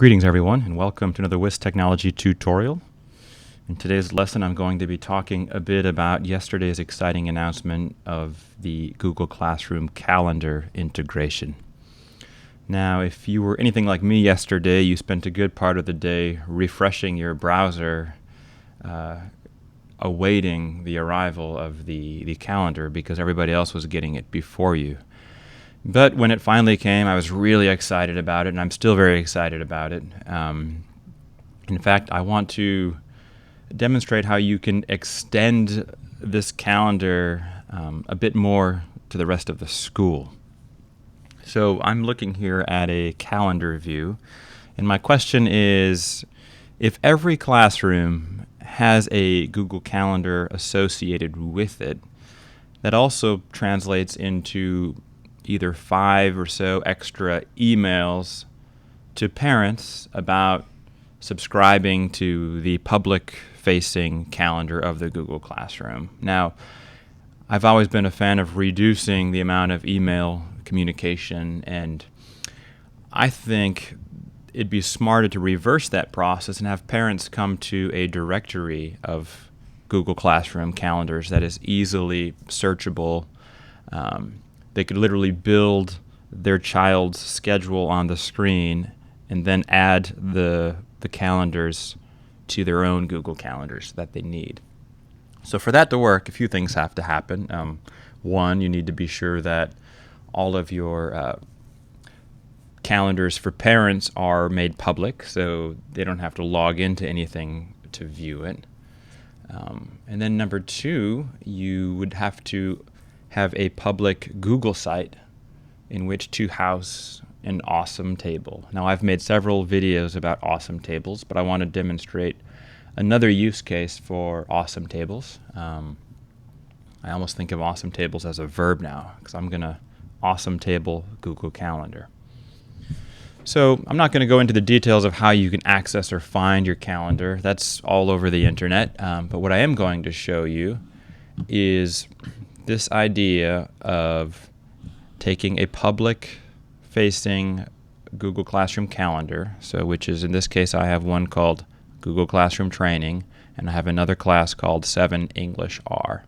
Greetings everyone, and welcome to another WIS Technology tutorial. In today's lesson I'm going to be talking a bit about yesterday's exciting announcement of the Google Classroom Calendar integration. Now, if you were anything like me yesterday, you spent a good part of the day refreshing your browser, awaiting the arrival of the calendar because everybody else was getting it before you. But when it finally came, I was really excited about it, and I'm still very excited about it. In fact, I want to demonstrate how you can extend this calendar a bit more to the rest of the school. So I'm looking here at a calendar view, and my question is, if every classroom has a Google Calendar associated with it, that also translates into either 5 or so extra emails to parents about subscribing to the public-facing calendar of the Google Classroom. Now, I've always been a fan of reducing the amount of email communication, and I think it'd be smarter to reverse that process and have parents come to a directory of Google Classroom calendars that is easily searchable. They could literally build their child's schedule on the screen and then add the calendars to their own Google calendars that they need. So for that to work, a few things have to happen. One, you need to be sure that all of your calendars for parents are made public, so they don't have to log into anything to view it. And then number two, you would have to have a public Google site in which to house an awesome table. Now, I've made several videos about awesome tables, but I want to demonstrate another use case for awesome tables. I almost think of awesome tables as a verb now, because I'm going to awesome table Google Calendar. So I'm not going to go into the details of how you can access or find your calendar. That's all over the internet. But what I am going to show you is this idea of taking a public-facing Google Classroom calendar, which is, in this case, I have one called Google Classroom Training, and I have another class called 7 English R.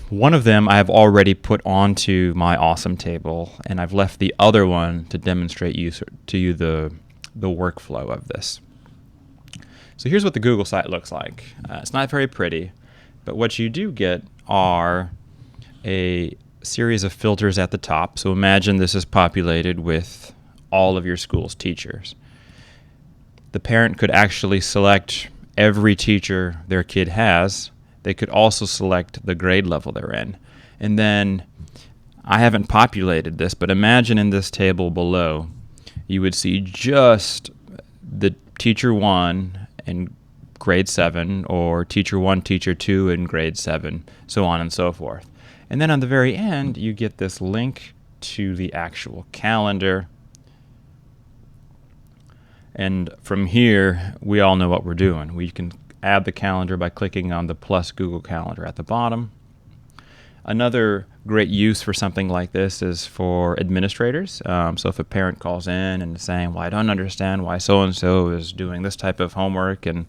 One of them I have already put onto my awesome table, and I've left the other one to demonstrate to you the workflow of this. So here's what the Google site looks like. It's not very pretty, but what you do get are a series of filters at the top. So imagine this is populated with all of your school's teachers. The parent could actually select every teacher their kid has. They could also select the grade level they're in. And then, I haven't populated this, but imagine in this table below, you would see just the teacher 1 in grade 7, or teacher 1, teacher 2 in grade 7, so on and so forth. And then on the very end, you get this link to the actual calendar. And from here, we all know what we're doing. We can add the calendar by clicking on the plus Google Calendar at the bottom. Another great use for something like this is for administrators. So if a parent calls in and is saying, well, I don't understand why so-and-so is doing this type of homework, and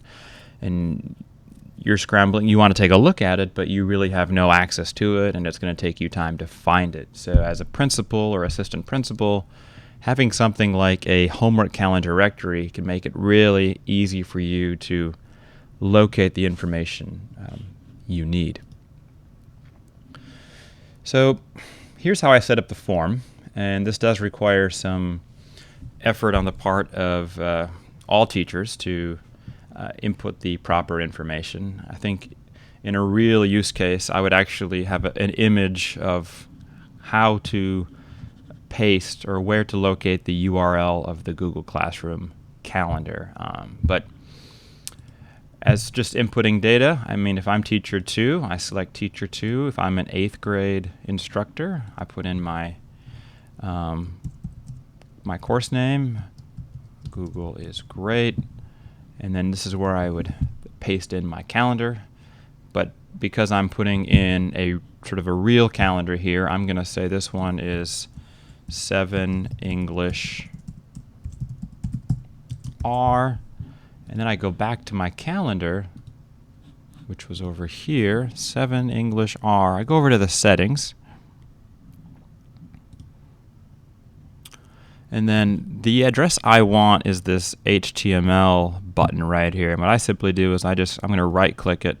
you're scrambling, you want to take a look at it, but you really have no access to it, and it's going to take you time to find it. So as a principal or assistant principal, having something like a homework calendar directory can make it really easy for you to locate the information you need. So here's how I set up the form, and this does require some effort on the part of all teachers to input the proper information. I think in a real use case, I would actually have an image of how to paste or where to locate the URL of the Google Classroom calendar. But as just inputting data, I mean, if I'm teacher 2, I select teacher 2. If I'm an 8th grade instructor, I put in my my course name. Google is great. And then this is where I would paste in my calendar. But because I'm putting in a sort of a real calendar here, I'm going to say this one is 7 English R, and then I go back to my calendar, which was over here, 7 English R. I go over to the settings, and then the address I want is this HTML button right here. And what I simply do is I'm going to right click it,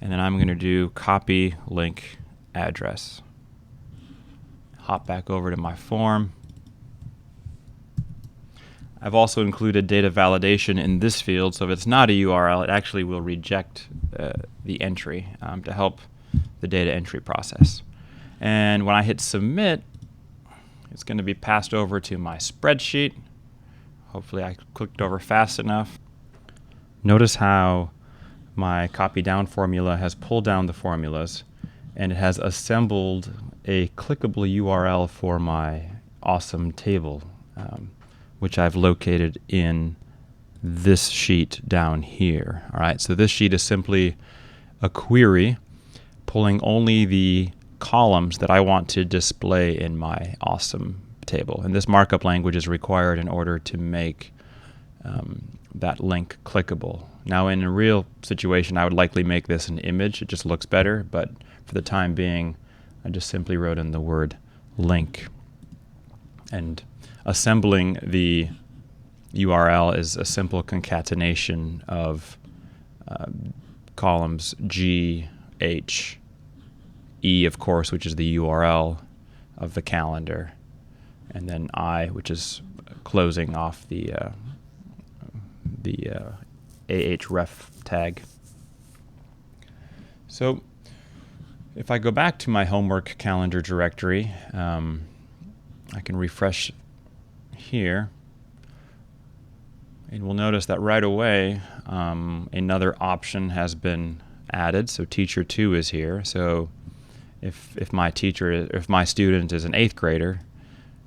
and then I'm going to do copy link address. Hop back over to my form. I've also included data validation in this field, so if it's not a URL, it actually will reject the entry to help the data entry process. And when I hit submit, it's going to be passed over to my spreadsheet. Hopefully I clicked over fast enough. Notice how my copy down formula has pulled down the formulas, and it has assembled a clickable URL for my awesome table, which I've located in this sheet down here. All right, so this sheet is simply a query pulling only the columns that I want to display in my awesome table. And this markup language is required in order to make that link clickable. Now, in a real situation, I would likely make this an image. It just looks better, but for the time being, I just simply wrote in the word link. And assembling the URL is a simple concatenation of columns G, H, E, of course, which is the URL of the calendar, and then I, which is closing off the ahref tag. So if I go back to my homework calendar directory, I can refresh here, and we'll notice that right away another option has been added. So teacher 2 is here. So if my student is an 8th grader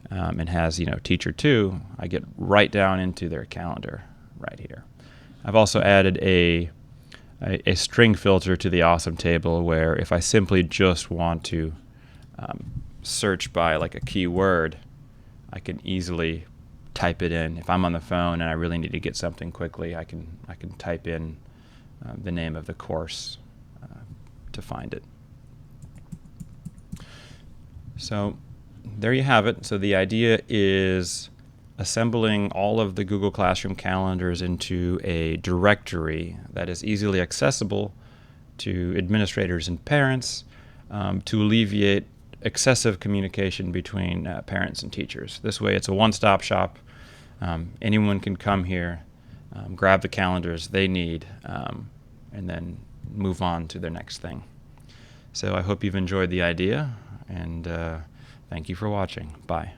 and has teacher 2, I get right down into their calendar right here. I've also added a string filter to the awesome table, where if I simply just want to search by like a keyword, I can easily type it in. If I'm on the phone and I really need to get something quickly, I can type in the name of the course to find it. So there you have it. So the idea is assembling all of the Google Classroom calendars into a directory that is easily accessible to administrators and parents, to alleviate excessive communication between parents and teachers. This way it's a one-stop shop. Anyone can come here, grab the calendars they need, and then move on to their next thing. So I hope you've enjoyed the idea, and thank you for watching. Bye.